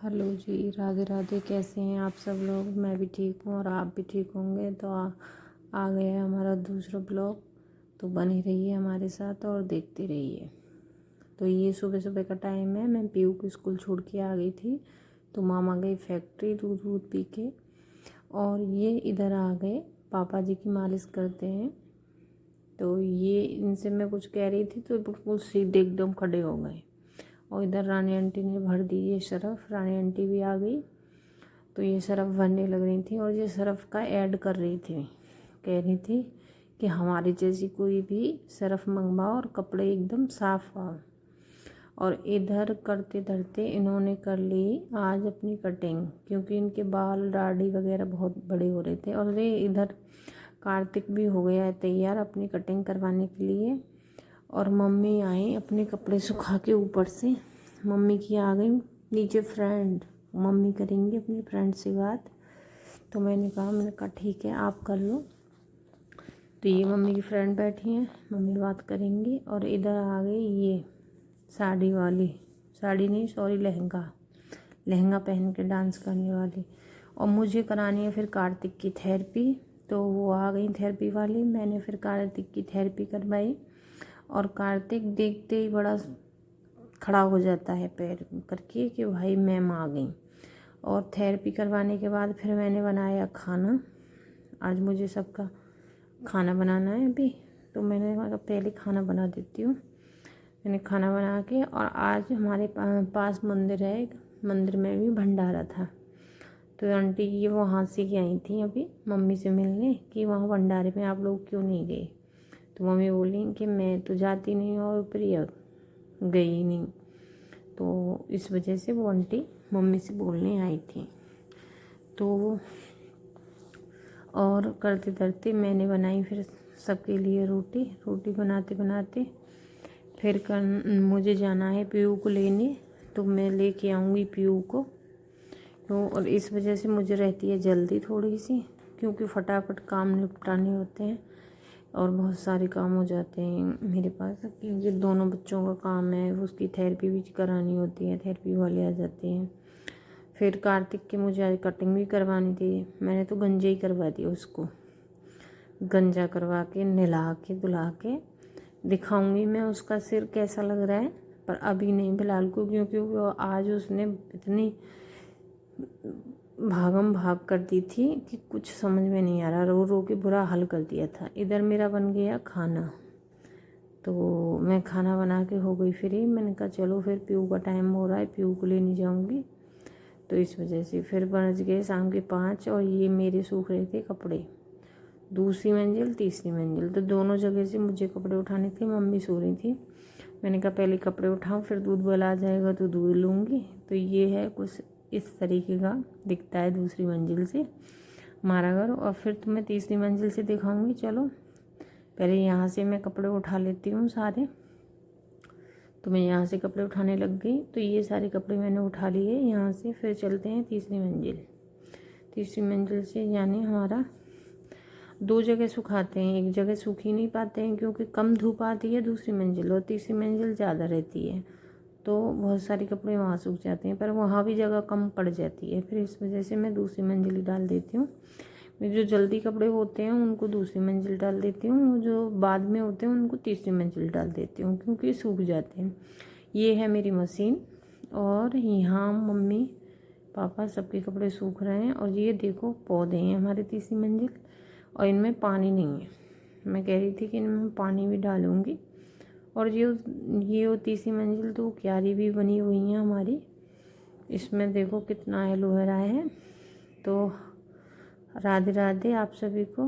Hello जी, राधे राधे। कैसे हैं आप सब लोग? मैं भी ठीक हूँ और आप भी ठीक होंगे। तो आ गया है हमारा दूसरा ब्लॉग। तो बने रहिए हमारे साथ और देखते रहिए। तो ये सुबह सुबह का टाइम है। मैं पीयू को स्कूल छोड़ के आ गई थी। तो मामा गई फैक्ट्री दूध वूध पी के, और ये इधर आ गए। पापा जी की मालिश करते हैं। तो ये इनसे मैं कुछ कह रही थी तो बिल्कुल सीधे एकदम खड़े हो गए। और इधर रानी आंटी ने भर दी ये सरफ। रानी आंटी भी आ गई। तो ये सरफ भरने लग रही थी और ये सरफ का ऐड कर रही थी। कह रही थी कि हमारी जैसी कोई भी सरफ मंगवाओ और कपड़े एकदम साफ आओ। और इधर करते धरते इन्होंने कर ली आज अपनी कटिंग, क्योंकि इनके बाल दाढ़ी वगैरह बहुत बड़े हो रहे थे। और ये इधर कार्तिक भी हो गया है तैयार अपनी कटिंग करवाने के लिए। और मम्मी आई अपने कपड़े सुखा के ऊपर से। मम्मी की आ गई नीचे फ्रेंड। मम्मी करेंगी अपनी फ्रेंड से बात। तो मैंने कहा ठीक है आप कर लो। तो ये मम्मी की फ्रेंड बैठी हैं, मम्मी बात करेंगी। और इधर आ गई ये साड़ी वाली, साड़ी नहीं सॉरी लहंगा, लहंगा पहन के डांस करने वाली। और मुझे करानी है फिर कार्तिक की थेरेपी। तो वो आ गई थेरेपी वाली। मैंने फिर कार्तिक की थेरेपी करवाई। और कार्तिक देखते ही बड़ा खड़ा हो जाता है पैर करके कि भाई मैम आ गई। और थेरेपी करवाने के बाद फिर मैंने बनाया खाना। आज मुझे सबका खाना बनाना है अभी। तो मैंने कहा पहले खाना बना देती हूँ। मैंने खाना बना के, और आज हमारे पास मंदिर है एक, मंदिर में भी भंडारा था। तो आंटी ये वहाँ से ही आई थी अभी मम्मी से मिलने कि वहाँ भंडारे में आप लोग क्यों नहीं गए। तो मम्मी बोली कि मैं तो जाती नहीं और प्रिया गई नहीं। तो इस वजह से वो आंटी मम्मी से बोलने आई थी। तो और करते करते मैंने बनाई फिर सबके लिए रोटी। रोटी बनाते बनाते फिर मुझे जाना है पीयू को लेने। तो मैं लेके आऊँगी पीयू को। तो और इस वजह से मुझे रहती है जल्दी थोड़ी सी, क्योंकि फटाफट काम निपटाने होते हैं और बहुत सारे काम हो जाते हैं मेरे पास। क्योंकि दोनों बच्चों का काम है, उसकी थेरेपी भी करानी होती है, थेरेपी वाले आ जाते हैं। फिर कार्तिक की मुझे आज कटिंग भी करवानी थी। मैंने तो गंजा ही करवा दिया उसको। गंजा करवा के नहला के धुला के दिखाऊंगी मैं उसका सिर कैसा लग रहा है। पर अभी नहीं फिलहाल को, क्योंकि वो आज उसने इतनी भागम भाग कर दी थी कि कुछ समझ में नहीं आ रहा। रो रो के बुरा हाल कर दिया था। इधर मेरा बन गया खाना। तो मैं खाना बना के हो गई फ्री। मैंने कहा चलो फिर पीयू का टाइम हो रहा है, पीयू को लेने जाऊंगी। तो इस वजह से फिर बज गए शाम के 5। और ये मेरे सूख रहे थे कपड़े, दूसरी मंजिल तीसरी मंजिल। तो दोनों जगह से मुझे कपड़े उठाने थे। मम्मी सो रही थी। मैंने कहा पहले कपड़े उठाऊँ, फिर दूध वाला आ जाएगा तो दूध लूँगी। तो ये है कुछ इस तरीके का दिखता है दूसरी मंजिल से हमारा घर। और फिर तुम्हें तीसरी मंजिल से दिखाऊंगी। चलो पहले यहाँ से मैं कपड़े उठा लेती हूँ सारे। तो मैं यहाँ से कपड़े उठाने लग गई। तो ये सारे कपड़े मैंने उठा लिए यहाँ से। फिर चलते हैं तीसरी मंजिल। तीसरी मंजिल से यानी हमारा 2 जगह सुखाते हैं, एक जगह सूख ही नहीं पाते हैं क्योंकि कम धूप आती है दूसरी मंजिल, और तीसरी मंजिल ज़्यादा रहती है। तो बहुत सारे कपड़े वहाँ सूख जाते हैं, पर वहाँ भी जगह कम पड़ जाती है। फिर इस वजह से मैं दूसरी मंजिल ही डाल देती हूँ। जो जल्दी कपड़े होते हैं उनको दूसरी मंजिल डाल देती हूँ, जो बाद में होते हैं उनको तीसरी मंजिल डाल देती हूँ, क्योंकि सूख जाते हैं। ये है मेरी मशीन। और यहाँ मम्मी पापा सबके कपड़े सूख रहे हैं। और ये देखो पौधे हैं हमारे तीसरी मंजिल, और इनमें पानी नहीं है। मैं कह रही थी कि इनमें पानी भी डालूँगी। और ये तीसरी मंजिल तो क्यारी भी बनी हुई है हमारी। इसमें देखो कितना एलोवेरा है। तो राधे राधे आप सभी को।